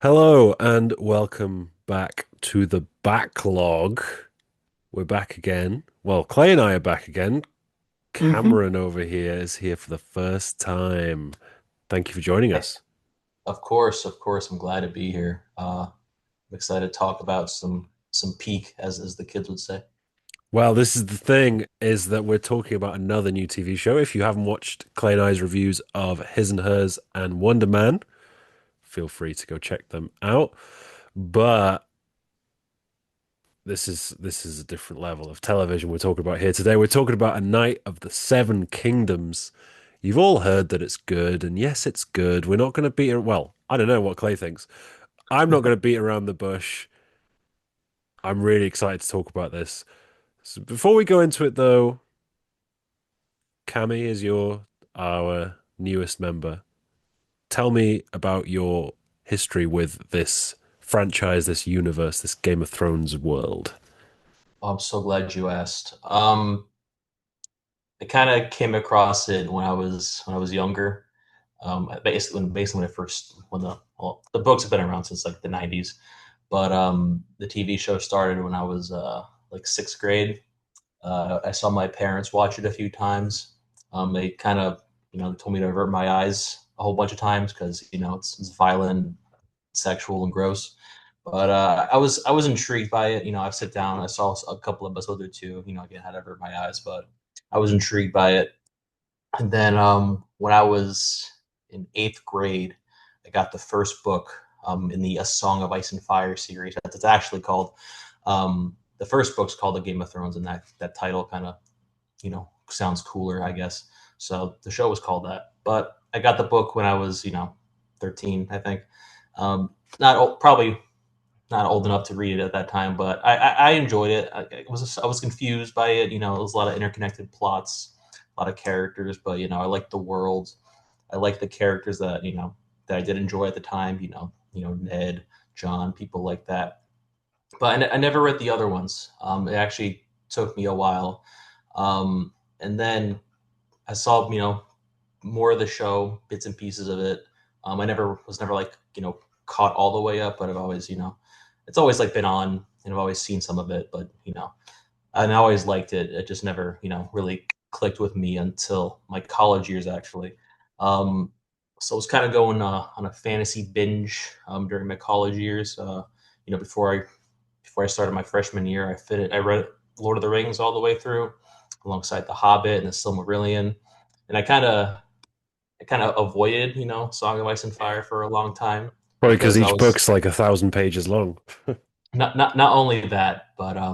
Hello and welcome back to the backlog. We're back again. Well, Clay and I are back again. hmm Cameron over here is here for the first time. Thank you for joining us. Of course, I'm glad to be here. I'm excited to talk about some peak, as the kids would say. Well, this is the thing is that we're talking about another new TV show. If you haven't watched Clay and I's reviews of His and Hers and Wonder Man, feel free to go check them out. But this is a different level of television we're talking about here today. We're talking about A Night of the Seven Kingdoms. You've all heard that it's good, and yes, it's good. We're not going to beat it. Well, I don't know what Clay thinks. I'm not going to beat around the bush. I'm really excited to talk about this. So before we go into it, though, Cammy is our newest member. Tell me about your history with this franchise, this universe, this Game of Thrones world. I'm so glad you asked. I kind of came across it when I was younger. Basically when it first when the books have been around since like the '90s, but the TV show started when I was like sixth grade. I saw my parents watch it a few times. They kind of, told me to avert my eyes a whole bunch of times because it's violent, sexual, and gross. But I was intrigued by it. I sit down, I saw a couple episodes or two. Again, had to avert my eyes, but I was intrigued by it. And then when I was in eighth grade, I got the first book in the A Song of Ice and Fire series. That's it's actually called. The first book's called The Game of Thrones, and that title kind of sounds cooler, I guess. So the show was called that. But I got the book when I was 13, I think. Probably not old enough to read it at that time, but I enjoyed it. I was confused by it. There was a lot of interconnected plots, a lot of characters, but I liked the world. I liked the characters that I did enjoy at the time. Ned, John, people like that. But I never read the other ones. It actually took me a while, and then I saw more of the show, bits and pieces of it. I never like caught all the way up, but I've always it's always like been on, and I've always seen some of it. But and I always liked it. It just never really clicked with me until my college years actually. Um, so I was kind of going on a fantasy binge during my college years. Before I started my freshman year, I read Lord of the Rings all the way through, alongside The Hobbit and The Silmarillion, and I kind of avoided, Song of Ice and Fire for a long time Probably because because I each was book's like 1,000 pages long. not only that, but I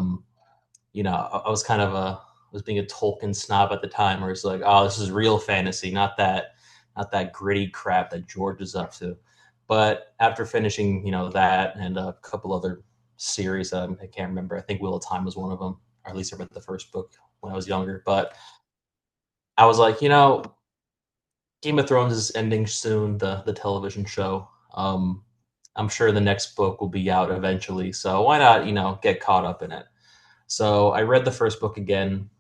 was kind of was being a Tolkien snob at the time, where it's like, oh, this is real fantasy, not that gritty crap that George is up to. But after finishing, that and a couple other series, I can't remember. I think Wheel of Time was one of them, or at least I read the first book when I was younger. But I was like, Game of Thrones is ending soon, the television show. I'm sure the next book will be out eventually, so why not, get caught up in it? So I read the first book again,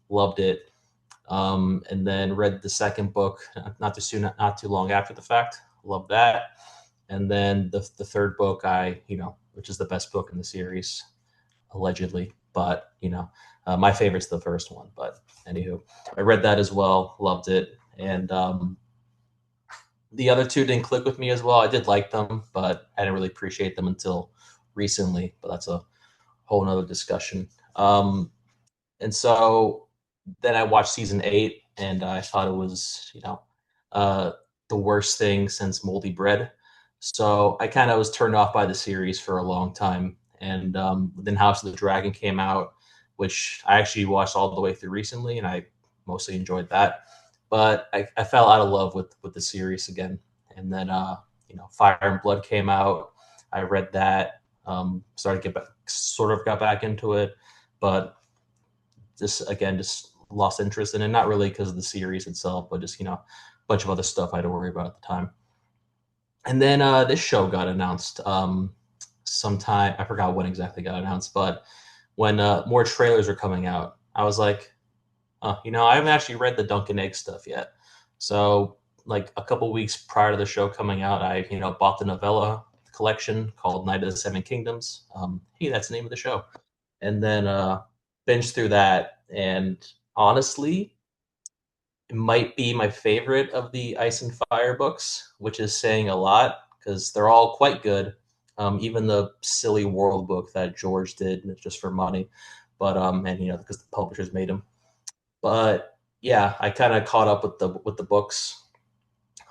loved it, and then read the second book not too soon, not too long after the fact. Loved that, and then the third book, which is the best book in the series, allegedly, but my favorite's the first one. But anywho, I read that as well, loved it, and the other two didn't click with me as well. I did like them, but I didn't really appreciate them until recently. But that's a whole nother discussion. And so then I watched season 8, and I thought it was, uh, the worst thing since moldy bread. So I kind of was turned off by the series for a long time. And then House of the Dragon came out, which I actually watched all the way through recently, and I mostly enjoyed that. But I fell out of love with the series again. And then Fire and Blood came out. I read that. Started to get back, sort of got back into it, but just lost interest in it. Not really because of the series itself, but just a bunch of other stuff I had to worry about at the time. And then this show got announced sometime. I forgot when exactly got announced, but when more trailers are coming out, I was like, I haven't actually read the Dunkin' Egg stuff yet. So like a couple weeks prior to the show coming out, I bought the novella collection called Night of the Seven Kingdoms. Hey, that's the name of the show. And then binge through that. And honestly, it might be my favorite of the Ice and Fire books, which is saying a lot because they're all quite good. Even the silly World book that George did just for money, but and because the publishers made them. But yeah, I kind of caught up with the books.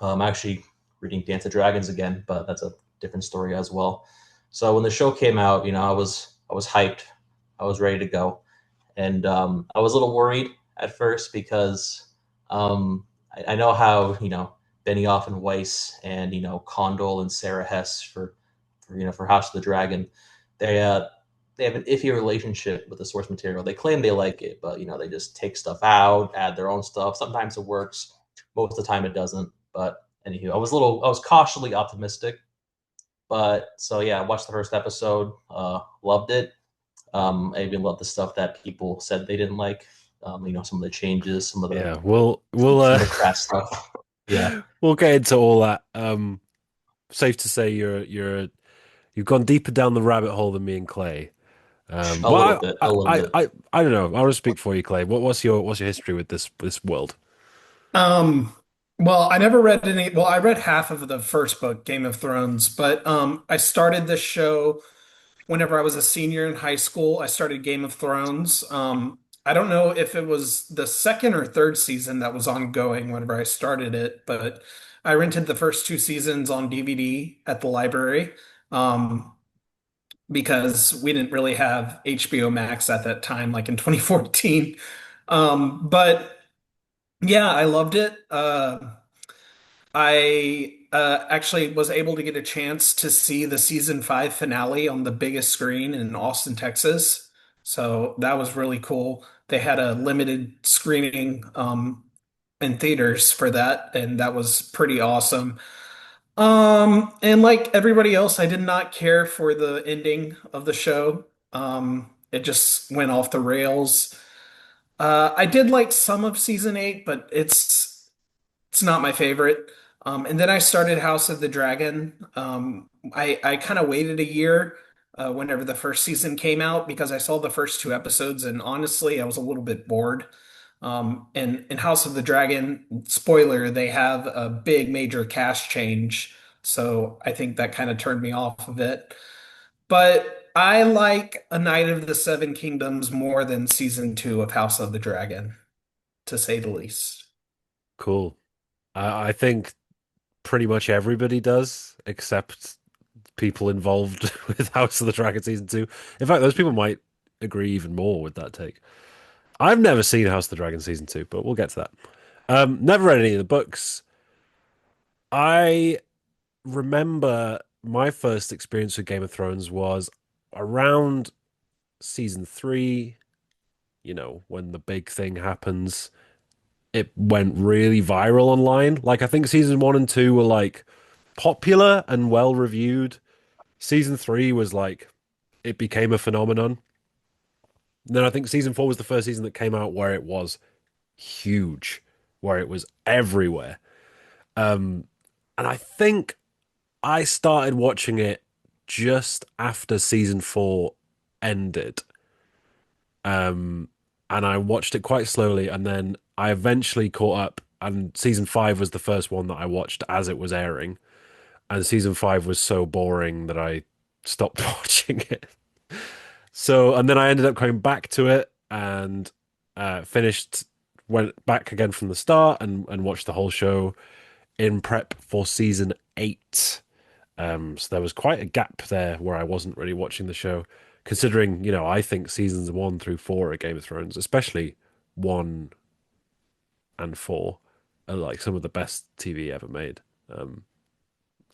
I'm actually reading Dance of Dragons again, but that's a different story as well. So when the show came out, I was hyped, I was ready to go, and I was a little worried at first because I know how Benioff and Weiss and Condell and Sarah Hess for House of the Dragon, they uh, they have an iffy relationship with the source material. They claim they like it, but they just take stuff out, add their own stuff. Sometimes it works, most of the time it doesn't. But anywho, I was cautiously optimistic. But so yeah, I watched the first episode, loved it. I even loved the stuff that people said they didn't like. Some of the changes, Yeah, we'll some of the crass stuff. Yeah, we'll get into all that. Safe to say you've gone deeper down the rabbit hole than me and Clay. a little bit, a little bit. I don't know. I'll just speak for you, Clay. What's your history with this world? Um, well, I never read any, well, I read half of the first book, Game of Thrones, but I started this show whenever I was a senior in high school. I started Game of Thrones. I don't know if it was the second or third season that was ongoing whenever I started it, but I rented the first two seasons on DVD at the library. Because we didn't really have HBO Max at that time, like in 2014. But yeah, I loved it. I actually was able to get a chance to see the season five finale on the biggest screen in Austin, Texas. So that was really cool. They had a limited screening in theaters for that, and that was pretty awesome. And like everybody else, I did not care for the ending of the show. It just went off the rails. I did like some of season eight, but it's not my favorite. And then I started House of the Dragon. I kind of waited a year whenever the first season came out because I saw the first two episodes, and honestly, I was a little bit bored. And in House of the Dragon, spoiler, they have a big major cast change, so I think that kind of turned me off of it. But I like A Night of the Seven Kingdoms more than season two of House of the Dragon, to say the least. Cool. I think pretty much everybody does, except people involved with House of the Dragon season two. In fact, those people might agree even more with that take. I've never seen House of the Dragon season two, but we'll get to that. Never read any of the books. I remember my first experience with Game of Thrones was around season three, when the big thing happens. It went really viral online. Like, I think season one and two were like popular and well reviewed. Season three was like, it became a phenomenon. And then I think season four was the first season that came out where it was huge, where it was everywhere. Um, and I think I started watching it just after season four ended. Um, and I watched it quite slowly, and then I eventually caught up. And season five was the first one that I watched as it was airing. And season five was so boring that I stopped watching it. So, and then I ended up coming back to it and finished, went back again from the start and watched the whole show in prep for season eight. So there was quite a gap there where I wasn't really watching the show, considering, I think seasons one through four of Game of Thrones, especially one and four, are like some of the best TV ever made.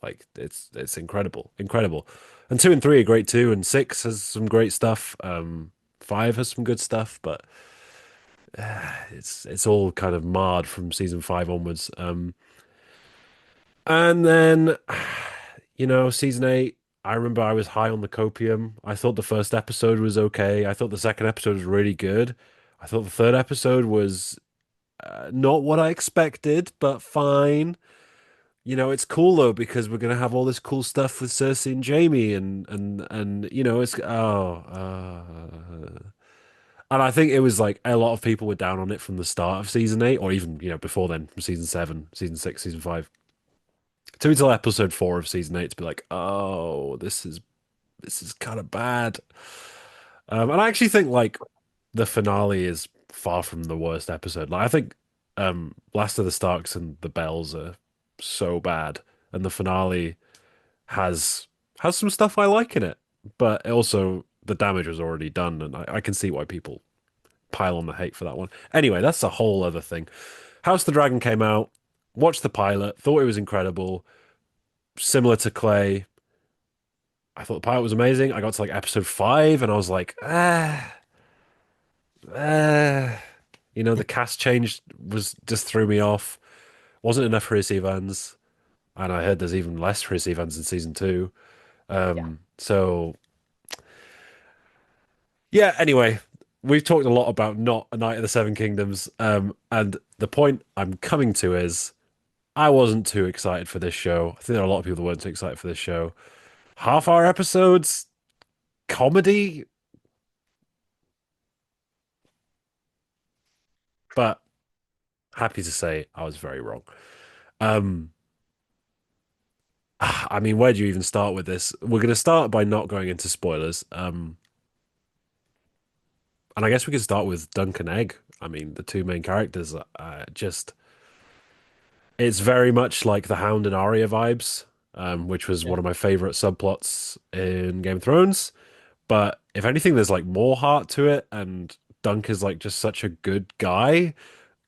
Like it's incredible, incredible. And two and three are great too, and six has some great stuff. Five has some good stuff, but it's all kind of marred from season five onwards. And then season eight. I remember I was high on the copium. I thought the first episode was okay. I thought the second episode was really good. I thought the third episode was not what I expected, but fine. it's cool though because we're gonna have all this cool stuff with Cersei and Jamie, and it's and I think it was like a lot of people were down on it from the start of season 8, or even before then, from season 7, season 6, season 5, to until episode 4 of season 8 to be like, oh, this is kind of bad. And I actually think like the finale is far from the worst episode. Like I think Last of the Starks and the Bells are so bad, and the finale has has some stuff I like in it, but also the damage was already done, and I can see why people pile on the hate for that one. Anyway, that's a whole other thing. House of the Dragon came out, watched the pilot, thought it was incredible, similar to Clay. I thought the pilot was amazing. I got to like episode 5 and I was like, ah. The cast change was just threw me off. Wasn't enough Chris Evans, and I heard there's even less Chris Evans in season 2. Yeah. So yeah, anyway, we've talked a lot about not a Night of the Seven Kingdoms. And the point I'm coming to is I wasn't too excited for this show. I think there are a lot of people that weren't too excited for this show. Half-hour episodes, comedy, but happy to say I was very wrong. Um, I mean, where do you even start with this? We're going to start by not going into spoilers. And I guess we could start with Dunk and Egg. I mean, the two main characters just it's very much like the Hound and Arya vibes, which was Yeah. one of my favorite subplots in Game of Thrones. But if anything, there's like more heart to it, and Dunk is like just such a good guy,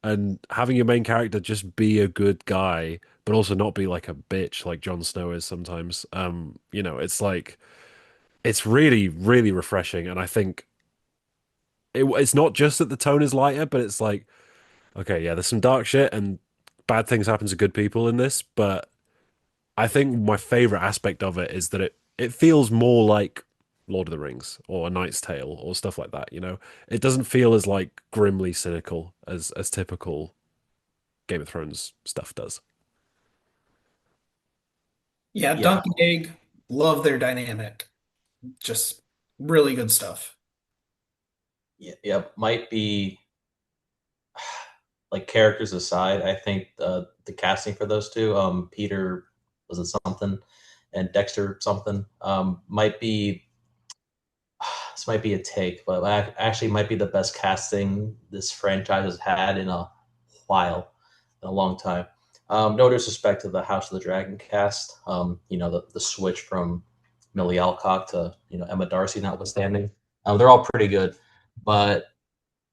and having your main character just be a good guy, but also not be like a bitch like Jon Snow is sometimes. It's like it's really, really refreshing, and I think it's not just that the tone is lighter, but it's like, okay, yeah, there's some dark shit and bad things happen to good people in this, but I think my favorite aspect of it is that it feels more like Lord of the Rings or A Knight's Tale or stuff like that, you know? It doesn't feel as like grimly cynical as typical Game of Thrones stuff does. Yeah, Yeah. Dunk and Egg, love their dynamic. Just really good stuff. Yeah. Yeah. Might be like characters aside. I think the casting for those two, Peter was it something, and Dexter something, might be this might be a take, but actually might be the best casting this franchise has had in a while, in a long time. No disrespect to the House of the Dragon cast. The switch from Millie Alcock to Emma Darcy, notwithstanding, they're all pretty good. But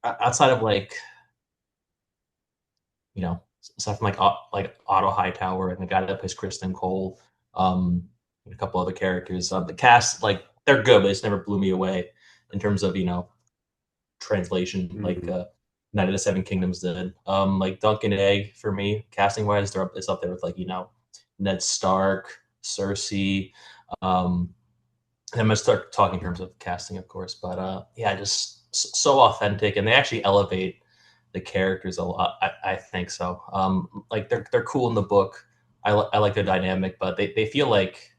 outside of aside from like Otto Hightower and the guy that plays Kristen Cole, and a couple other characters, the cast like they're good, but it's never blew me away in terms of translation like Mm. Night of the Seven Kingdoms did. Like Duncan Egg for me, casting wise, it's up there with Ned Stark, Cersei. Um, and I'm gonna start talking in terms of casting, of course, but yeah, just so authentic, and they actually elevate the characters a lot. I think so. Like they're cool in the book. I like their dynamic, but they feel like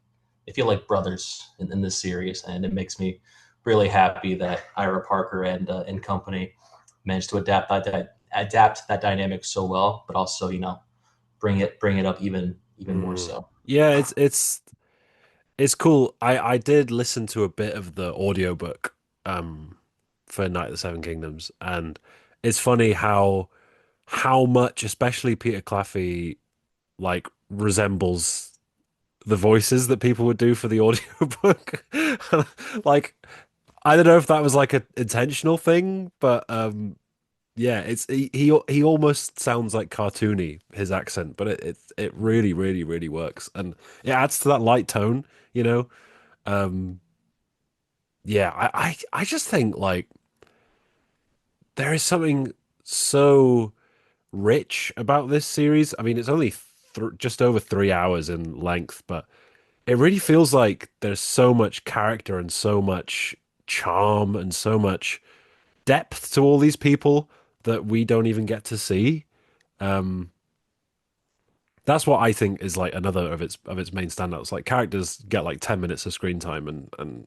brothers in this series, and it makes me really happy that Ira Parker and company managed to adapt that dynamic so well, but also bring it up even more Mm. so. Yeah, it's cool. I did listen to a bit of the audiobook for Night of the Seven Kingdoms, and it's funny how much, especially Peter Claffey, like resembles the voices that people would do for the audiobook. Like, I don't know if that was like an intentional thing, but yeah, he almost sounds like cartoony, his accent, but it really, really, really works. And it adds to that light tone, you know? Um yeah, I just think like there is something so rich about this series. I mean, it's only just over 3 hours in length, but it really feels like there's so much character and so much charm and so much depth to all these people that we don't even get to see. Um, That's what I think is like another of its main standouts. Like characters get like 10 minutes of screen time and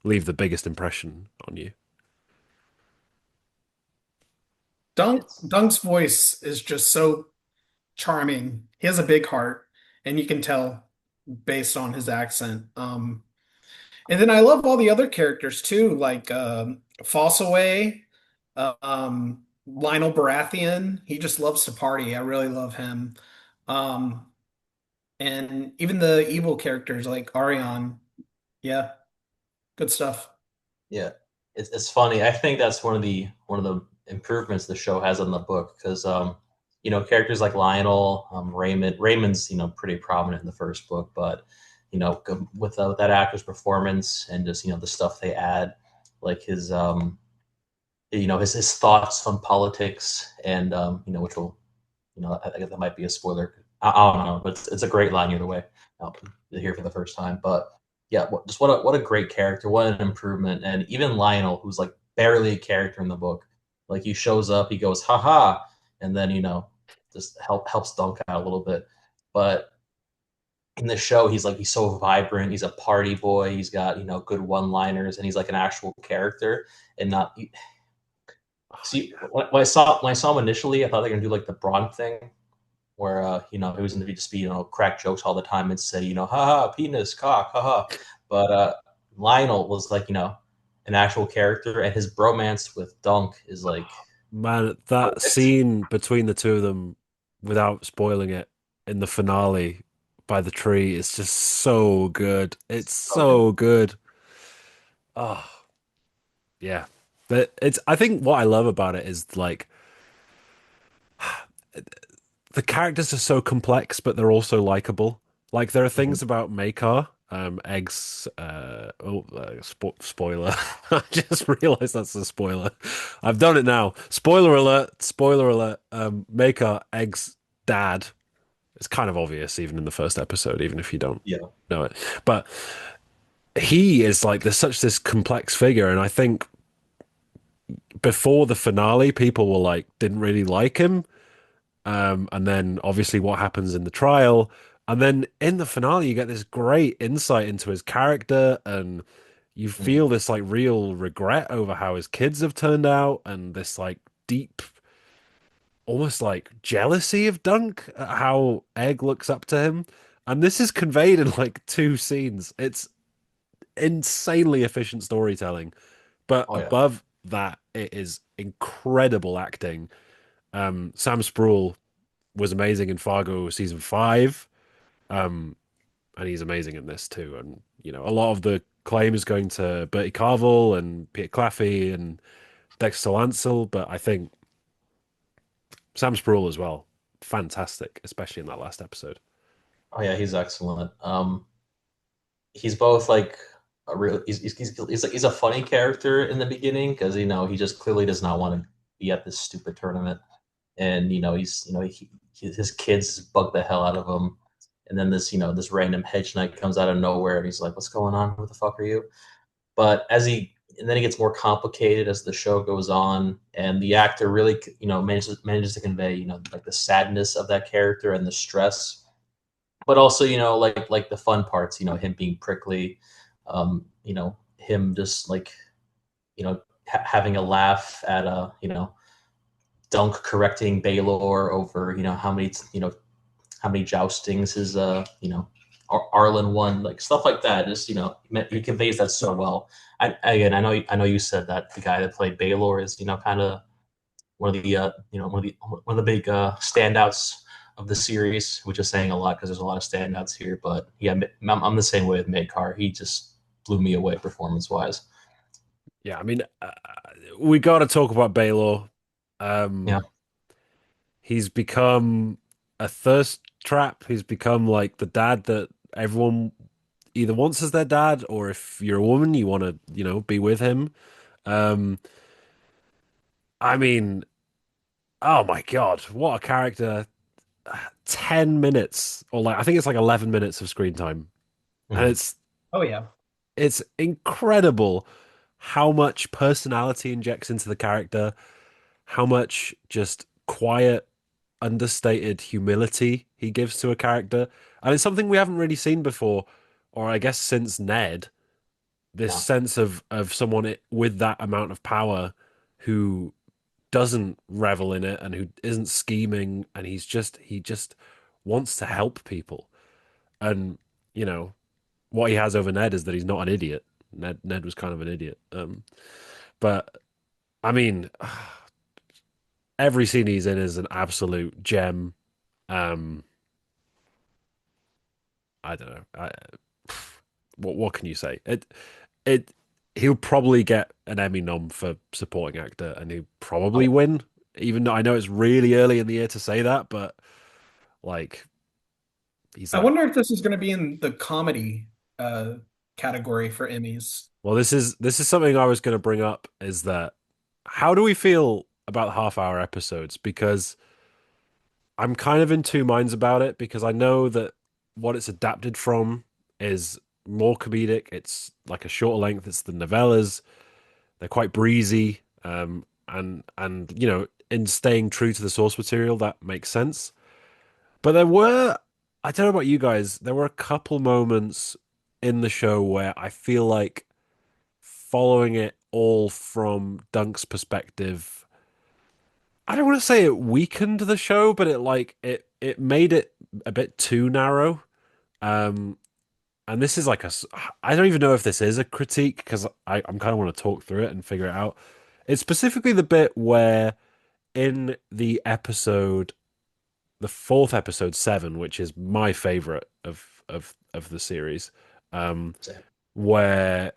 leave the biggest impression on you. It's Dunk's voice is just so charming. He has a big heart, and you can tell based on his accent. And then I love all the other characters too, like Fossaway, Lionel Baratheon. He just loves to party. I really love him. Um, and even the evil characters like Arion. Yeah, good stuff. yeah, it's funny. I think that's one of the improvements the show has on the book because characters like Lionel, Raymond's pretty prominent in the first book, but without that actor's performance and just the stuff they add, like his thoughts on politics and which will I guess that might be a spoiler. I don't know, but it's a great line either way. To hear for the first time, but yeah, just what a great character, what an improvement, and even Lionel, who's like barely a character in the book, like he shows up, he goes haha, and then just helps Dunk out a little bit, but in the show he's so vibrant, he's a party boy, he's got good one liners, and he's like an actual character and not. Oh, See, yeah. when I saw him initially, I thought they were gonna do like the Braun thing, where he was going to just be crack jokes all the time and say haha penis cock haha, but Lionel was like an actual character, and his bromance with Dunk is like Man, that perfect. scene between the two of them, without spoiling it, in the finale by the tree is just so good. It's So good. so good. Oh, yeah. But it's I think what I love about it is like the characters are so complex, but they're also likable. Like there are Mhm. things about Makar, Egg's spoiler. I just realized that's a spoiler. I've done it now. Spoiler alert, spoiler alert. Makar, Egg's dad. It's kind of obvious even in the first episode, even if you don't Yeah. know it. But he is like there's such this complex figure, and I think before the finale, people were like didn't really like him. And then obviously what happens in the trial. And then in the finale, you get this great insight into his character, and you Mhm. feel this like real regret over how his kids have turned out, and this like deep, almost like jealousy of Dunk at how Egg looks up to him. And this is conveyed in like two scenes. It's insanely efficient storytelling. But Oh yeah. above that, it is incredible acting. Sam Spruell was amazing in Fargo season five, um, and he's amazing in this too. And a lot of the claim is going to Bertie Carvel and Peter Claffey and Dexter Lancel, but I think Sam Spruell as well, fantastic, especially in that last episode. Oh yeah, he's excellent. He's both like a real he's a funny character in the beginning because he just clearly does not want to be at this stupid tournament, and he's his kids bug the hell out of him, and then this random hedge knight comes out of nowhere, and he's like, "What's going on? Who the fuck are you?" But and then it gets more complicated as the show goes on, and the actor really manages to convey like the sadness of that character and the stress, but also like the fun parts, him being prickly, him just like having a laugh at Dunk correcting Baylor over how many joustings his Arlen won, like stuff like that. Just he conveys that so well. Again, I know you said that the guy that played Baylor is kind of one of the one of the big standouts of the series, which is saying a lot because there's a lot of standouts here. But yeah, I'm the same way with Makar. He just blew me away performance wise. Yeah, I mean, we got to talk about Baylor. Yeah. Um, he's become a thirst trap. He's become like the dad that everyone either wants as their dad, or if you're a woman, you want to, be with him. Um, I mean, oh my God, what a character. 10 minutes or like I think it's like 11 minutes of screen time. And Mhm. Oh yeah. it's incredible how much personality injects into the character, how much just quiet understated humility he gives to a character, and it's something we haven't really seen before, or I guess since Ned. This No. sense of someone with that amount of power who doesn't revel in it and who isn't scheming, and he just wants to help people. And you know what he has over Ned is that he's not an idiot. Ned was kind of an idiot. But I mean, every scene he's in is an absolute gem. Um, I don't know. What can you say? It he'll probably get an Emmy nom for supporting actor, and he'll probably Oh, win. Even though I know it's really early in the year to say that, but like he's I that. wonder if this is going to be in the comedy uh, category for Emmys. Well, this is something I was going to bring up is that how do we feel about half-hour episodes? Because I'm kind of in two minds about it because I know that what it's adapted from is more comedic. It's like a shorter length. It's the novellas. They're quite breezy. And in staying true to the source material, that makes sense. But I don't know about you guys, there were a couple moments in the show where I feel like following it all from Dunk's perspective, I don't want to say it weakened the show, but it made it a bit too narrow. Um, and this is I don't even know if this is a critique because I'm kind of want to talk through it and figure it out. It's specifically the bit where in the fourth episode, 7, which is my favorite of the series, um, same. where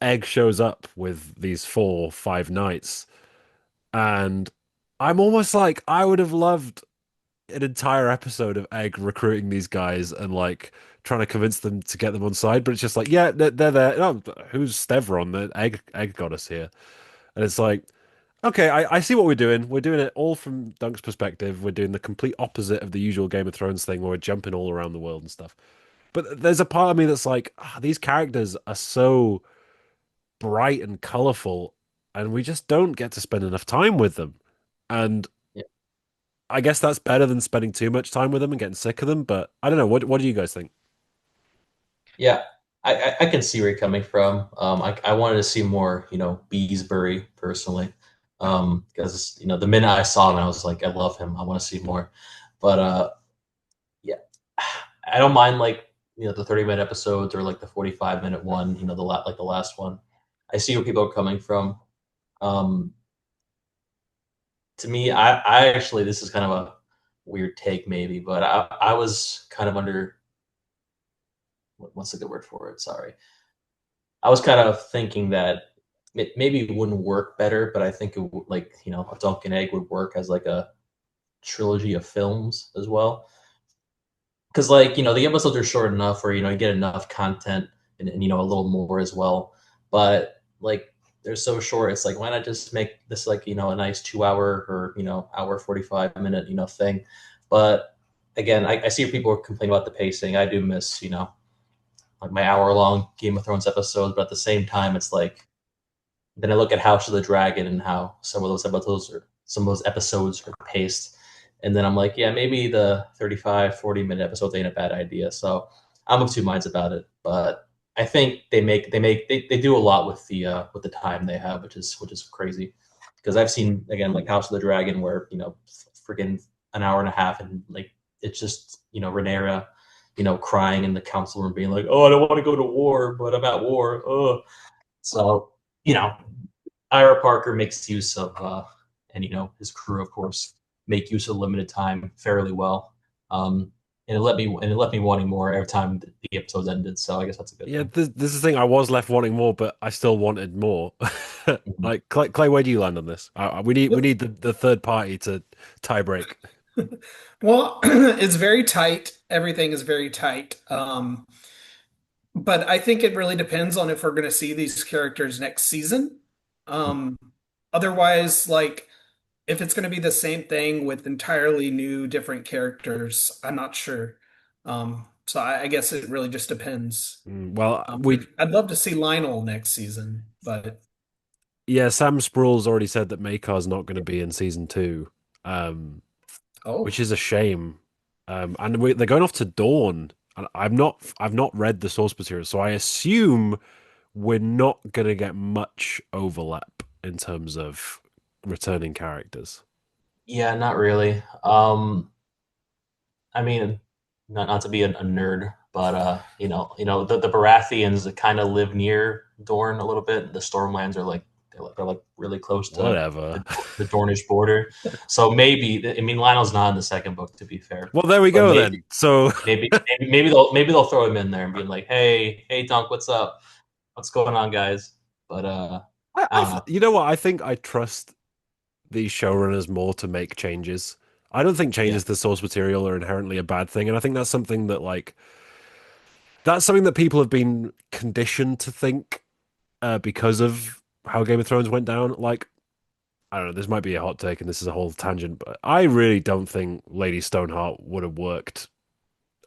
Egg shows up with these 4 5 knights, and I'm almost like I would have loved an entire episode of Egg recruiting these guys and like trying to convince them to get them on side, but it's just like, yeah, they're there. Oh, who's Stevron? The egg got us here, and it's like, okay, I see what we're doing. We're doing it all from Dunk's perspective. We're doing the complete opposite of the usual Game of Thrones thing where we're jumping all around the world and stuff. But there's a part of me that's like, these characters are so bright and colorful, and we just don't get to spend enough time with them. And Yeah. I guess that's better than spending too much time with them and getting sick of them. But I don't know. What do you guys think? Yeah. I can see where you're coming from. I wanted to see more, Beesbury personally. Because the minute I saw him, I was like, I love him. I want to see more. But yeah, I don't mind like the 30-minute episodes or like the 45-minute one. Like the last one. I see where people are coming from. Um, to me, I actually this is kind of a weird take maybe, but I was kind of under what's a good word for it? Sorry, I was kind of thinking that maybe it wouldn't work better, but I think like a Dunkin' Egg would work as like a trilogy of films as well. Because like the episodes are short enough where you get enough content and a little more as well, but like they're so short. It's like why not just make this like a nice 2 hour or hour 45 minute thing. But again, I see people complain about the pacing. I do miss like my hour long Game of Thrones episodes, but at the same time, it's like then I look at House of the Dragon and how some of those episodes are paced, and then I'm like, yeah, maybe the 35, 40 minute episodes ain't a bad idea. So I'm of two minds about it, but I think they do a lot with the time they have, which is crazy. Because I've seen again like House of the Dragon where freaking an hour and a half and like it's just Rhaenyra crying in the council room being like, oh, I don't want to go to war, but I'm at war. Oh, so you know, Ira Parker makes use of, and his crew, of course, make use of limited time fairly well. And it left me wanting more every time the episodes ended. So I guess that's a good Yeah, thing. this is the thing. I was left wanting more, but I still wanted more. Mhm. Like Clay, where do you land on this? We need the third party to tie break. Well, it's very tight. Everything is very tight. But I think it really depends on if we're going to see these characters next season. Um, Otherwise, like if it's going to be the same thing with entirely new, different characters, I'm not sure. So I guess it really just depends. Well, we I'd love to see Lionel next season, but yeah, Sam Sproul's already said that Makar's not going to be in season 2. um, Oh, which is a shame. And they're going off to Dawn, and I've not read the source material, so I assume we're not gonna get much overlap in terms of returning characters. Yeah, not really. I mean, not to be a nerd, but the Baratheons that kind of live near Dorne a little bit. The Stormlands are like they're like really close to Whatever. the Dornish border. So maybe I mean Lionel's not in the second book to be fair, Well, there we but go then. So maybe they'll throw him in there and be like, hey Dunk, what's up? What's going on, guys? But I don't know. you know what? I think I trust these showrunners more to make changes. I don't think Yeah, changes to source material are inherently a bad thing, and I think that's something that that's something that people have been conditioned to think because of how Game of Thrones went down. Like, I don't know, this might be a hot take, and this is a whole tangent, but I really don't think Lady Stoneheart would have worked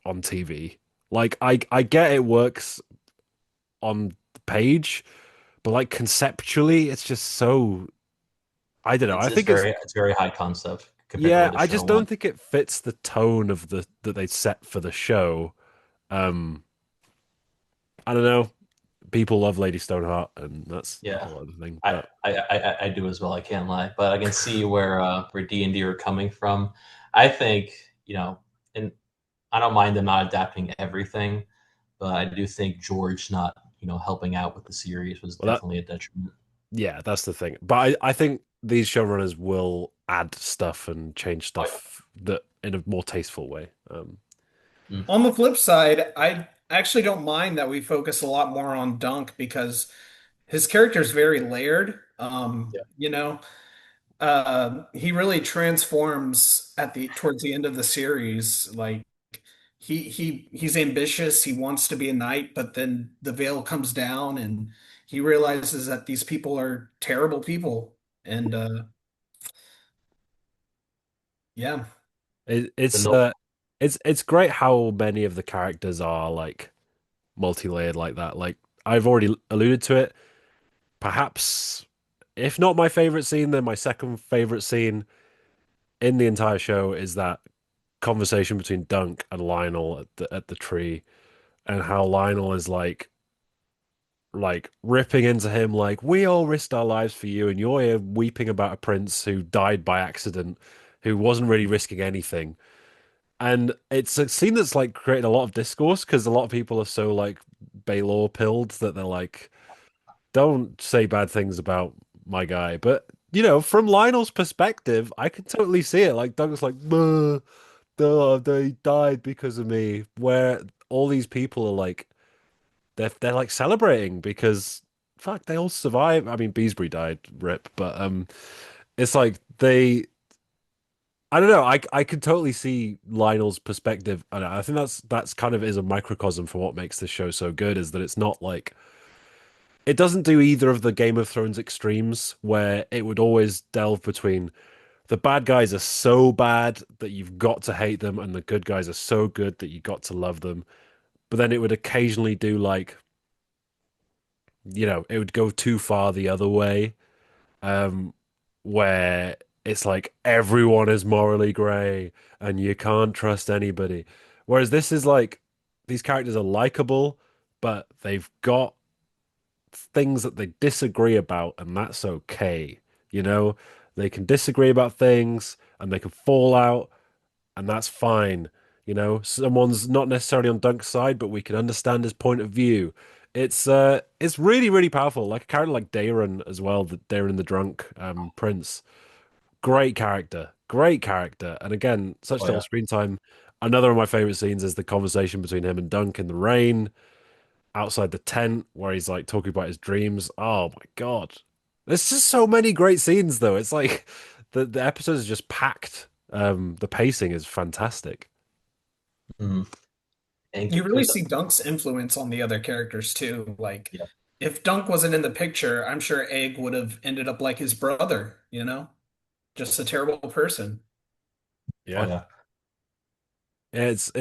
on TV. Like, I get it works on the page, but like conceptually, it's just so I don't know. I think it's very high concept compared to the yeah, way the I show just don't went. think it fits the tone of the that they set for the show. Um, I don't know. People love Lady Stoneheart, and that's a Yeah, whole other thing. I, But I do as well. I can't lie, but I can see where D&D are coming from. I think and I don't mind them not adapting everything, but I do think George not helping out with the series was well, that definitely a detriment. yeah, that's the thing. But I think these showrunners will add stuff and change Oh yeah. stuff that in a more tasteful way. Mm. on the flip side, I actually don't mind that we focus a lot more on Dunk because his character is very layered. Yeah. He really transforms at the towards the end of the series. Like he's ambitious. He wants to be a knight, but then the veil comes down, and he realizes that these people are terrible people. And yeah, It, The it's no uh, it's great how many of the characters are like multi-layered like that. Like I've already alluded to it. Perhaps, if not my favorite scene, then my second favorite scene in the entire show is that conversation between Dunk and Lionel at the tree, and how Lionel is like ripping into him like we all risked our lives for you, and you're here weeping about a prince who died by accident, who wasn't really risking anything. And it's a scene that's like created a lot of discourse because a lot of people are so like Baylor pilled that they're like, don't say bad things about my guy. But from Lionel's perspective, I can totally see it. Like Doug's like, duh, they died because of me. Where all these people are like, they're like celebrating because fuck, they all survived. I mean, Beesbury died, rip. But it's like I don't know. I can totally see Lionel's perspective, and I think that's kind of is a microcosm for what makes this show so good. Is that it's not like it doesn't do either of the Game of Thrones extremes where it would always delve between the bad guys are so bad that you've got to hate them, and the good guys are so good that you got to love them. But then it would occasionally do like, it would go too far the other way, um, where it's like everyone is morally grey and you can't trust anybody. Whereas this is like these characters are likable, but they've got things that they disagree about, and that's okay. You know, they can disagree about things and they can fall out, and that's fine. Someone's not necessarily on Dunk's side, but we can understand his point of view. It's really, really powerful. Like a character like Daeron as well, the Daeron the drunk prince. Great character. Great character. And again, such Oh little yeah. screen time. Another of my favorite scenes is the conversation between him and Dunk in the rain outside the tent where he's like talking about his dreams. Oh my God. There's just so many great scenes though. It's like the episodes are just packed. The pacing is fantastic. Mhm. And you really see Dunk's influence on the other characters too. Like yeah. if Dunk wasn't in the picture, I'm sure Egg would have ended up like his brother, just a terrible person. Oh Yeah. yeah. It's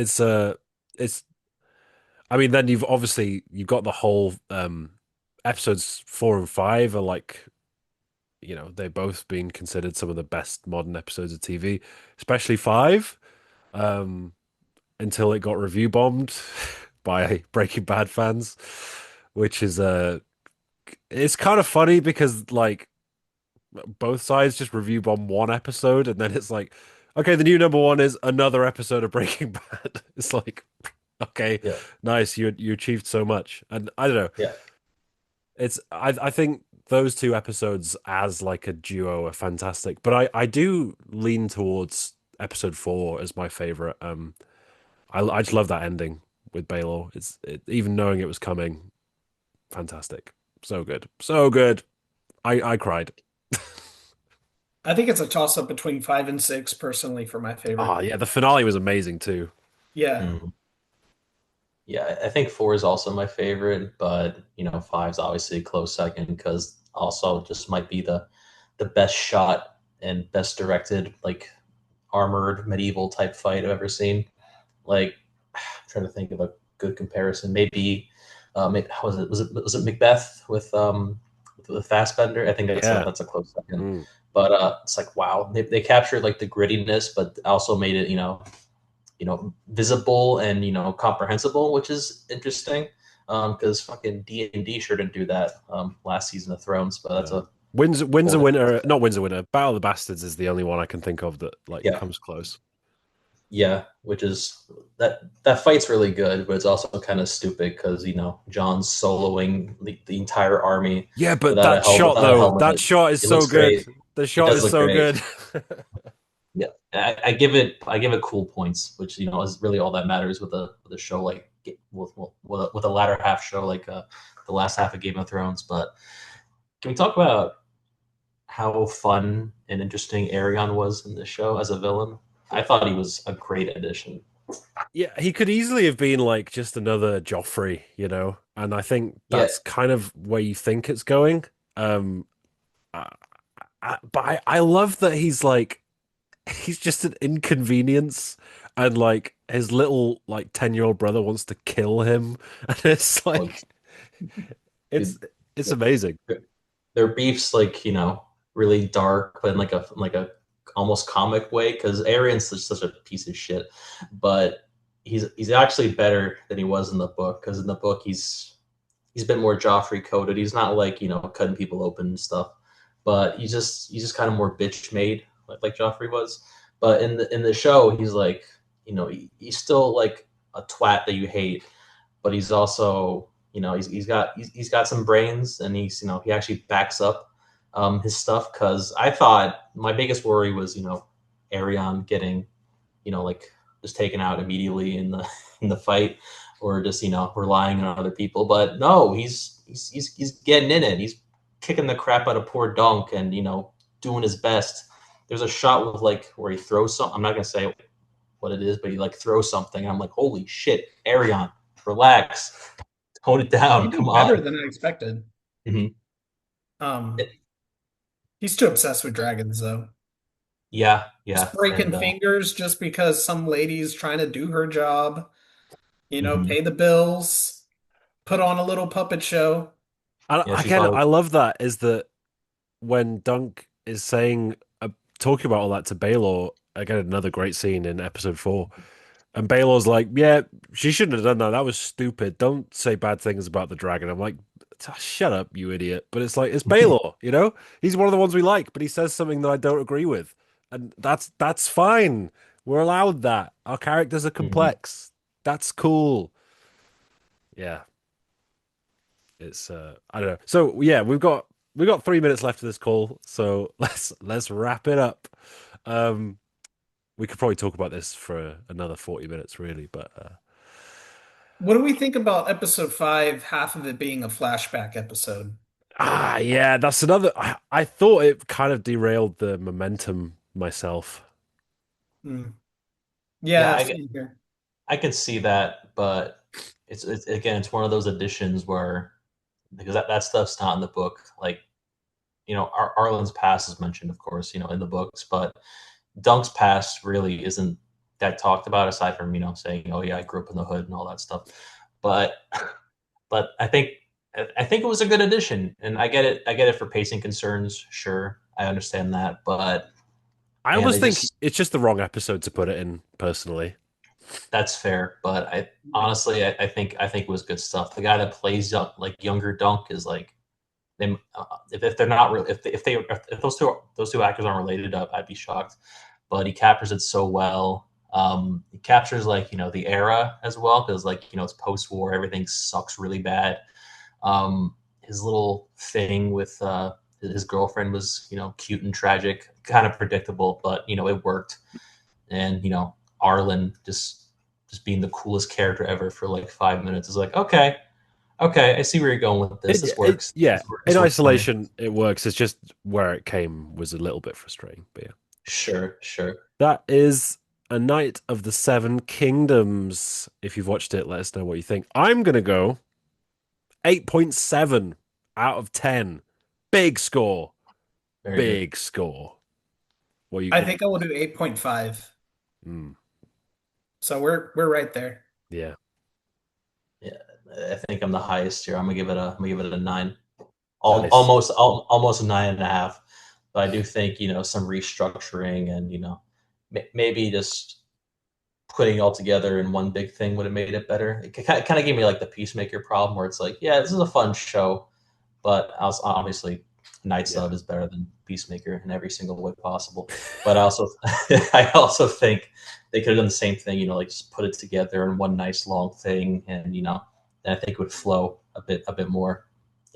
I mean then you've got the whole episodes 4 and 5 are like they both been considered some of the best modern episodes of TV, especially five, um, until it got review bombed by Breaking Bad fans, which is it's kind of funny because like both sides just review bomb one episode and then it's like, okay, the new number one is another episode of Breaking Bad. It's like, okay, Yeah, nice, you achieved so much, and I don't know. yeah. I think those two episodes as like a duo are fantastic, but I do lean towards episode four as my favorite. I just love that ending with Baylor. Even knowing it was coming, fantastic, so good, so good. I cried. I think it's a toss up between 5 and 6 personally for my favorite. Oh yeah, the finale was amazing too. Yeah. Mhm. Yeah, I think four is also my favorite, but five's obviously a close second because also just might be the best shot and best directed like armored medieval type fight I've ever seen. Like, I'm trying to think of a good comparison. Maybe, was it Macbeth with Fassbender? I think that's a Yeah. that's a close second. Mm. But it's like wow, they captured like the grittiness, but also made it visible and comprehensible, which is interesting. Because fucking D&D sure didn't do that last season of Thrones, but that's No. a Winds whole of different Winter, discussion. not Winds of Winter. Battle of the Bastards is the only one I can think of that like Yeah, comes close. yeah, which is that fight's really good, but it's also kind of stupid because John's soloing the entire army Yeah, but that shot without a though, that helmet. shot is It so looks good. great. The It shot does is look so great. good. Yeah, I give it cool points, which is really all that matters with a show like with a latter half show like the last half of Game of Thrones. But can we talk about how fun and interesting Arion was in this show as a villain? I thought he was a great addition. Yeah, he could easily have been like just another Joffrey, and I think Yeah, that's kind of where you think it's going. Um, but I love that he's like he's just an inconvenience, and like his little like 10-year-old brother wants to kill him, and it's well, like it's dude, it's amazing. their beef's like really dark, but in like a almost comic way because Arion's such a piece of shit, but he's actually better than he was in the book because in the book he's been more Joffrey coded. He's not like cutting people open and stuff, but he's just kind of more bitch made like Joffrey was. But in the show, he's like he's still like a twat that you hate, but he's also he's got some brains and he actually backs up his stuff because I thought my biggest worry was Arion getting like just taken out immediately in the in the fight or just relying on other people, but no, he's getting in it. He's kicking the crap out of poor Dunk and doing his best. There's a shot with like where he throws something. I'm not gonna say what it is, but he like throws something. And I'm like, holy shit, Arion, relax, tone it He down. Come did better on. than I expected. Mhm. Um, he's too obsessed with dragons, though. Yeah, Just yeah, breaking and fingers just because some lady's trying to do her job, mhm. pay the bills, put on a little puppet show. And Yeah, she's again, probably I love that is that when Dunk is saying talking about all that to Baelor, again another great scene in episode four. And Baelor's like, yeah, she shouldn't have done that. That was stupid. Don't say bad things about the dragon. I'm like, shut up, you idiot. But it's like, it's Baelor, He's one of the ones we like, but he says something that I don't agree with. And that's fine. We're allowed that. Our characters are Mhm. complex. That's cool. Yeah. It's I don't know. So yeah, we've got 3 minutes left of this call, so let's wrap it up. Um we could probably talk about this for another 40 minutes really, but What do we think about episode 5, half of it being a flashback episode? yeah, that's another. I thought it kind of derailed the momentum myself. Hmm. Yeah, Yeah, same here. I can see that, but it's again, it's one of those additions where because that stuff's not in the book. Like Arlen's past is mentioned, of course, in the books, but Dunk's past really isn't that talked about aside from saying, "Oh yeah, I grew up in the hood" and all that stuff. But but I think I think it was a good addition, and I get it. I get it for pacing concerns. Sure, I understand that, but I man, almost they think just it's just the wrong episode to put it in, personally. that's fair. But I honestly, I think it was good stuff. The guy that plays like younger Dunk is like they if they're not real if those two actors aren't related, I'd be shocked. But he captures it so well. He captures like the era as well because like it's post war, everything sucks really bad. His little thing with his girlfriend was cute and tragic, kind of predictable, but it worked. And Arlen just being the coolest character ever for like 5 minutes is like okay, okay, I see where you're going with this. This works. Yeah, in This works for me. isolation, it works. It's just where it came was a little bit frustrating. But yeah, Sure, sure. that is A Night of the Seven Kingdoms. If you've watched it, let us know what you think. I'm gonna go 8.7 out of 10. Big score. Very good. Big score. What you I what? think I will do 8.5. Mm, So we're right there. yeah, Yeah, I think I'm the highest here. I'm gonna give it a 9. nice. Almost a 9.5. But I do think some restructuring and maybe just putting it all together in one big thing would have made it better. It kind of gave me like the Peacemaker problem, where it's like, yeah, this is a fun show, but obviously, Knights Yeah. Of is better than Peacemaker in every single way possible. But I also, I also think they could have done the same thing, like just put it together in one nice long thing, and then I think it would flow a bit more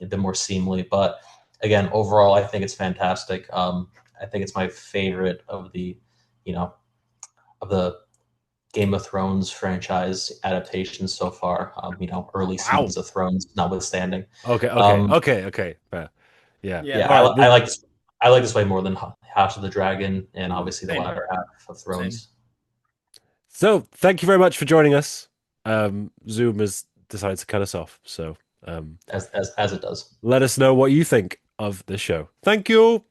seamlessly. But again, overall, I think it's fantastic. I think it's my favorite of you know, the Game of Thrones franchise adaptations so far. Early Wow. seasons of Thrones notwithstanding. Okay, okay, Um, okay, okay. Fair. Yeah. Yeah, yeah, All right. I like this. I like this way more than House of the Dragon and Mm. obviously the same, latter half of same. Thrones. So, thank you very much for joining us. Zoom has decided to cut us off. So, As it does. let us know what you think of the show. Thank you.